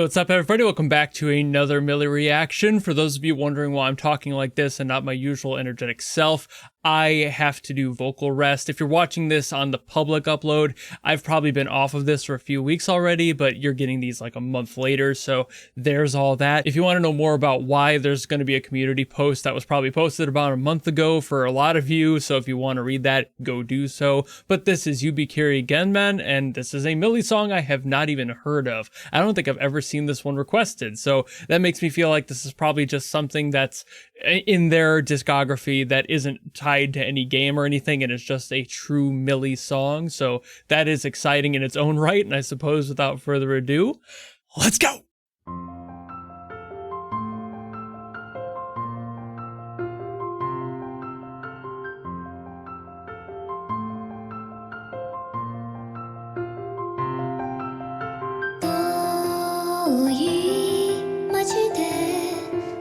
what's up, everybody? Welcome back to another Mili reaction. For those of you wondering why I'm talking like this and not my usual energetic self, I have to do vocal rest. If you're watching this on the public upload, I've probably been off of this for a few weeks already, but you're getting these like a month later, so there's all that. If you want to know more about why, there's going to be a community post that was probably posted about a month ago for a lot of you, so if you want to read that, go do so. But this is YUBIKIRI-GENMAN, and this is a Mili song I have not even heard of. I don't think I've ever seen this one requested, so that makes me feel like this is probably just something that's in their discography that isn't tied to any game or anything, and it's just a true Mili song. So that is exciting in its own right, and I suppose without further ado, let's go!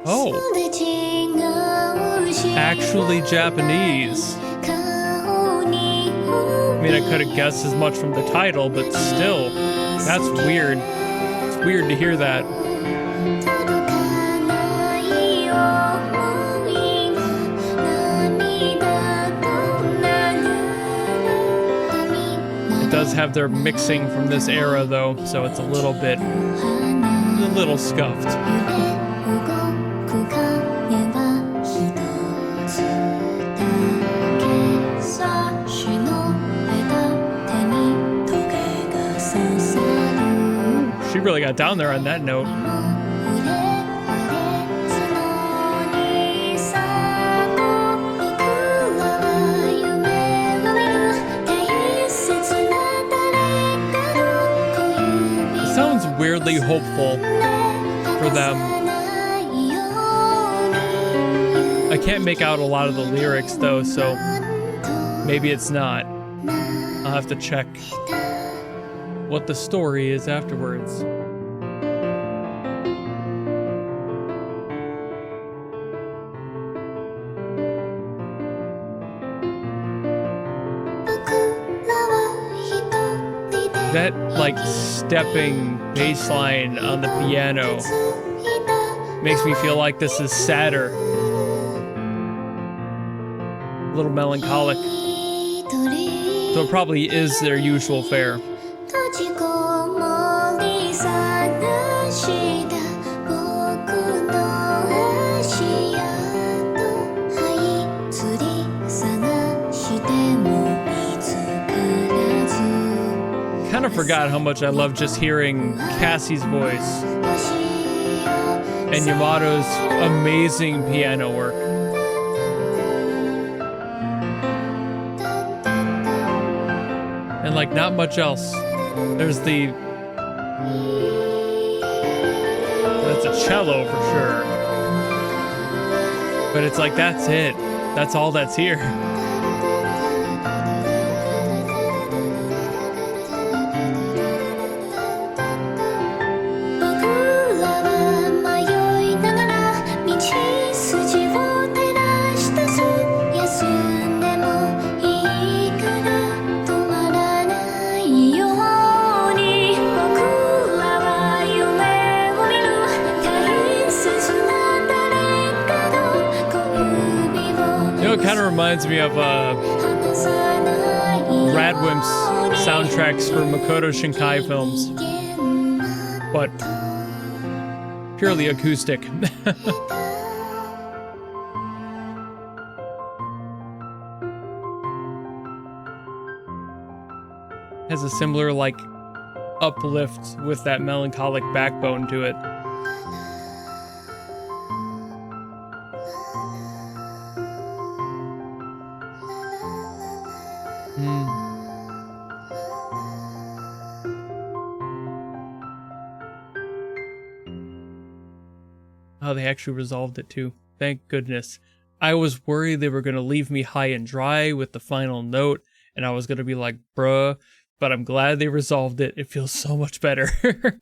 Oh, actually Japanese. I mean, I could have guessed as much from the title, but still, that's weird. It's weird to hear that. It does have their mixing from this era though, so it's a little scuffed. She really got down there on that note. It sounds weirdly hopeful for them. I can't make out a lot of the lyrics though, so maybe it's not. I'll have to check what the story is afterwards. That like stepping bass line on the piano makes me feel like this is sadder, a little melancholic. So it probably is their usual fare. I forgot how much I love just hearing Cassie's voice and Yamato's amazing piano work. And like not much else. There's that's a cello for sure. But it's like, that's it. That's all that's here. It kind of reminds me of Radwimp's soundtracks for Makoto Shinkai films, but purely acoustic. Has a similar like uplift with that melancholic backbone to it. Oh, they actually resolved it too. Thank goodness. I was worried they were going to leave me high and dry with the final note, and I was going to be like, bruh, but I'm glad they resolved it. It feels so much better.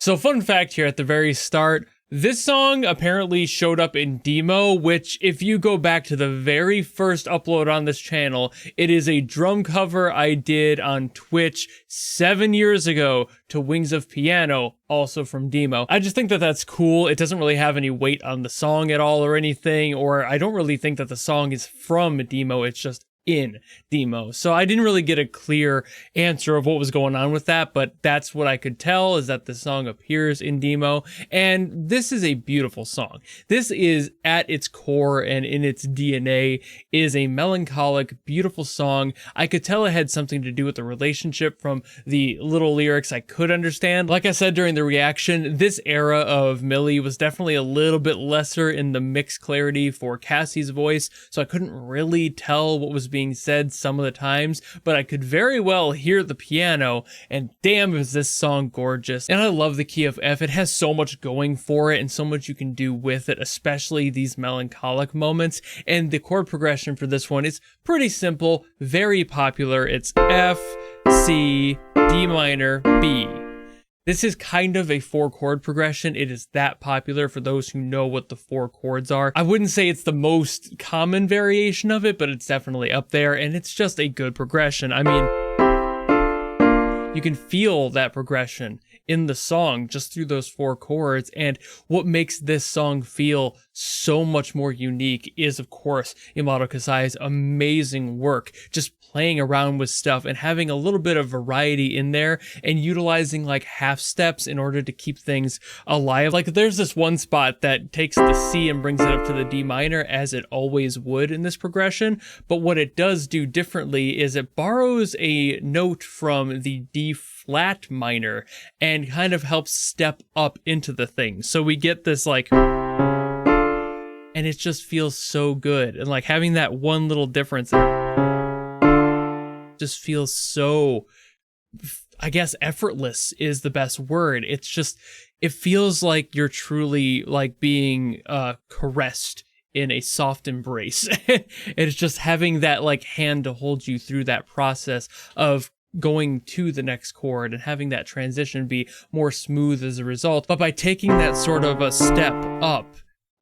So fun fact here at the very start, This song apparently showed up in demo, which if you go back to the very first upload on this channel, it is a drum cover I did on Twitch 7 years ago to Wings of Piano, also from demo. I just think that that's cool. It doesn't really have any weight on the song at all or anything, or I don't really think that the song is from demo, it's just in demo. So I didn't really get a clear answer of what was going on with that, but that's what I could tell, is that the song appears in demo. And this is a beautiful song. This is, at its core and in its DNA, is a melancholic, beautiful song. I could tell it had something to do with the relationship from the little lyrics I could understand. Like I said during the reaction, this era of Mili was definitely a little bit lesser in the mixed clarity for Cassie's voice, so I couldn't really tell what was being said some of the times, but I could very well hear the piano, and damn is this song gorgeous. And I love the key of F. It has so much going for it and so much you can do with it, especially these melancholic moments. And the chord progression for this one is pretty simple, very popular. It's F, C, D minor, B. This is kind of a 4-chord progression. It is that popular for those who know what the 4 chords are. I wouldn't say it's the most common variation of it, but it's definitely up there, and it's just a good progression. I mean, you can feel that progression in the song just through those 4 chords, and what makes this song feel so much more unique is, of course, Yamato Kasai's amazing work, just playing around with stuff and having a little bit of variety in there and utilizing like half steps in order to keep things alive. Like there's this one spot that takes the C and brings it up to the D minor, as it always would in this progression, but what it does do differently is it borrows a note from the D flat minor and kind of helps step up into the thing. So we get this like, and it just feels so good. And like having that one little difference just feels so, I guess, effortless is the best word. It's just, it feels like you're truly like being caressed in a soft embrace. It's just having that like hand to hold you through that process of going to the next chord and having that transition be more smooth as a result. But by taking that sort of a step up,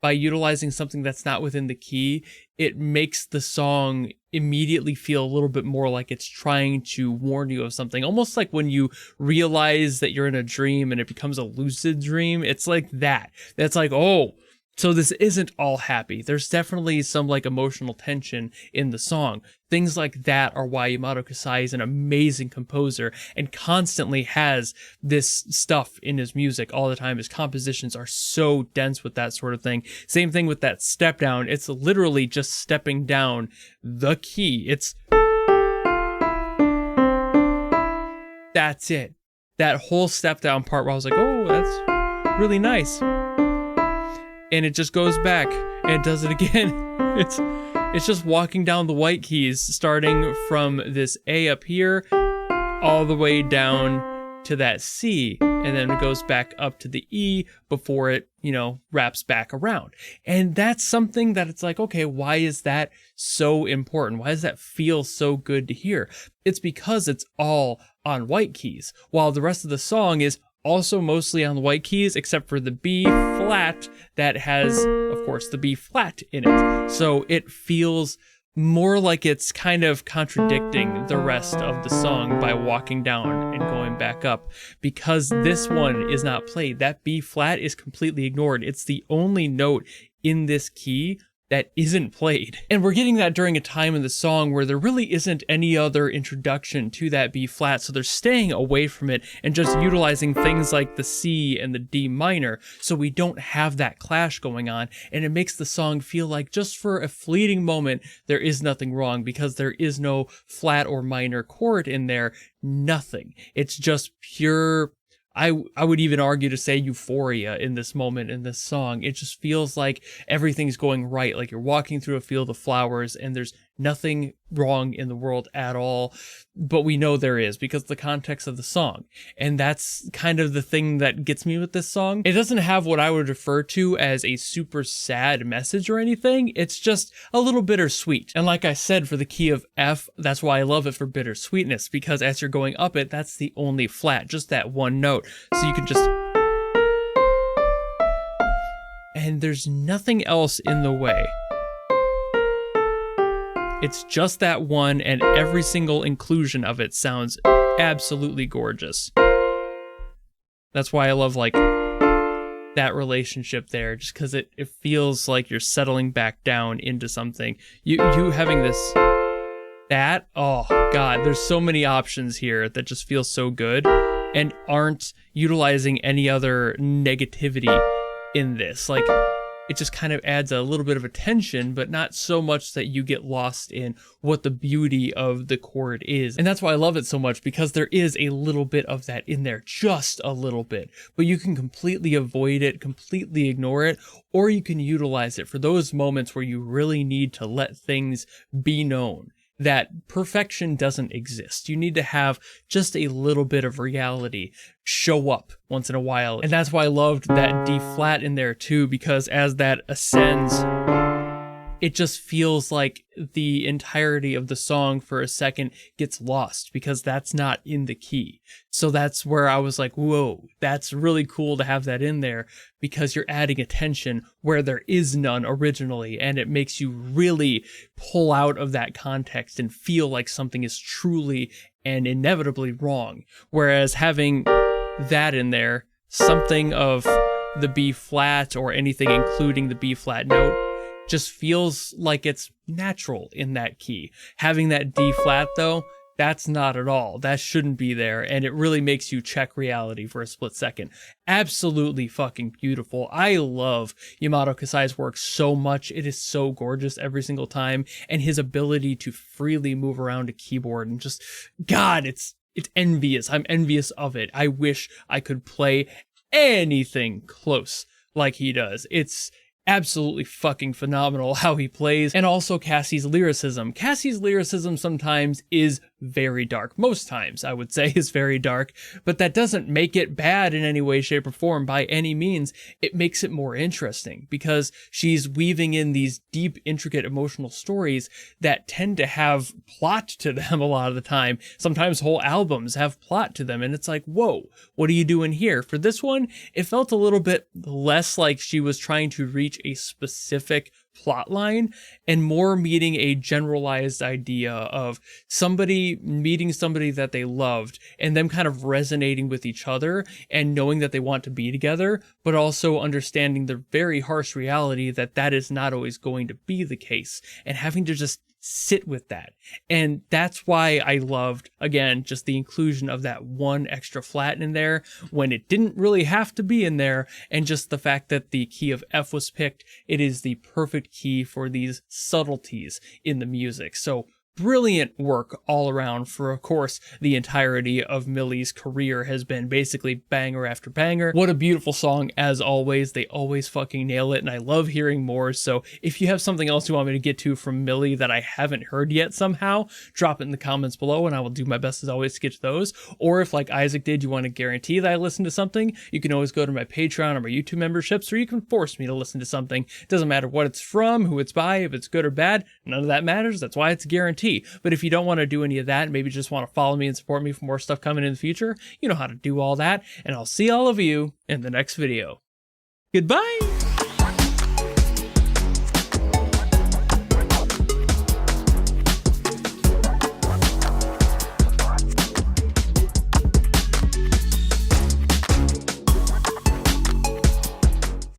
by utilizing something that's not within the key, it makes the song immediately feel a little bit more like it's trying to warn you of something. Almost like when you realize that you're in a dream and it becomes a lucid dream. It's like that. That's like, oh, so this isn't all happy. There's definitely some like emotional tension in the song. Things like that are why Yamato Kasai is an amazing composer and constantly has this stuff in his music all the time. His compositions are so dense with that sort of thing. Same thing with that step down. It's literally just stepping down the key. That's it. That whole step down part where I was like, oh, that's really nice. And it just goes back and it does it again. It's just walking down the white keys, starting from this A up here, all the way down to that C, and then it goes back up to the E before it, you know, wraps back around. And that's something that it's like, okay, why is that so important? Why does that feel so good to hear? It's because it's all on white keys, while the rest of the song is also mostly on the white keys, except for the B flat that has, of course, the B flat in it. So it feels more like it's kind of contradicting the rest of the song by walking down and going back up, because this one is not played. That B flat is completely ignored. It's the only note in this key that isn't played. And we're getting that during a time in the song where there really isn't any other introduction to that B flat, so they're staying away from it and just utilizing things like the C and the D minor, so we don't have that clash going on, and it makes the song feel like just for a fleeting moment there is nothing wrong, because there is no flat or minor chord in there, nothing. It's just pure, I would even argue to say euphoria in this moment in this song. It just feels like everything's going right, like you're walking through a field of flowers and there's nothing wrong in the world at all, but we know there is because of the context of the song. And that's kind of the thing that gets me with this song. It doesn't have what I would refer to as a super sad message or anything. It's just a little bittersweet. And like I said, for the key of F, that's why I love it for bittersweetness, because as you're going up it, that's the only flat, just that one note. So you can just and there's nothing else in the way. It's just that one, and every single inclusion of it sounds absolutely gorgeous. That's why I love, like, that relationship there, just because it feels like you're settling back down into something. You having this, oh god, there's so many options here that just feel so good and aren't utilizing any other negativity in this. Like, it just kind of adds a little bit of attention, but not so much that you get lost in what the beauty of the chord is. And that's why I love it so much, because there is a little bit of that in there, just a little bit. But you can completely avoid it, completely ignore it, or you can utilize it for those moments where you really need to let things be known that perfection doesn't exist. You need to have just a little bit of reality show up once in a while. And that's why I loved that D flat in there too, because as that ascends, it just feels like the entirety of the song for a second gets lost, because that's not in the key. So that's where I was like, whoa, that's really cool to have that in there, because you're adding attention where there is none originally, and it makes you really pull out of that context and feel like something is truly and inevitably wrong. Whereas having that in there, something of the B flat or anything including the B flat note, just feels like it's natural in that key. Having that D flat though, that's not at all. That shouldn't be there, and it really makes you check reality for a split second. Absolutely fucking beautiful. I love Yamato Kasai's work so much. It is so gorgeous every single time, and his ability to freely move around a keyboard and just, God, it's envious. I'm envious of it. I wish I could play anything close like he does. It's absolutely fucking phenomenal how he plays. And also Cassie's lyricism. Cassie's lyricism sometimes is very dark. Most times, I would say, is very dark, but that doesn't make it bad in any way, shape, or form by any means. It makes it more interesting, because she's weaving in these deep, intricate emotional stories that tend to have plot to them a lot of the time. Sometimes whole albums have plot to them, and it's like, whoa, what are you doing here? For this one, it felt a little bit less like she was trying to reach a specific plot line and more meeting a generalized idea of somebody meeting somebody that they loved and them kind of resonating with each other and knowing that they want to be together, but also understanding the very harsh reality that that is not always going to be the case, and having to just sit with that. And that's why I loved, again, just the inclusion of that one extra flat in there when it didn't really have to be in there, and just the fact that the key of F was picked. It is the perfect key for these subtleties in the music. So brilliant work all around for, of course, the entirety of Mili's career has been basically banger after banger. What a beautiful song, as always. They always fucking nail it, and I love hearing more. So if you have something else you want me to get to from Mili that I haven't heard yet somehow, drop it in the comments below, and I will do my best as always to get to those. Or if, like Isaac did, you want to guarantee that I listen to something, you can always go to my Patreon or my YouTube memberships, or you can force me to listen to something. It doesn't matter what it's from, who it's by, if it's good or bad, none of that matters. That's why it's a guarantee. But if you don't want to do any of that, maybe just want to follow me and support me for more stuff coming in the future, you know how to do all that, and I'll see all of you in the next video. Goodbye!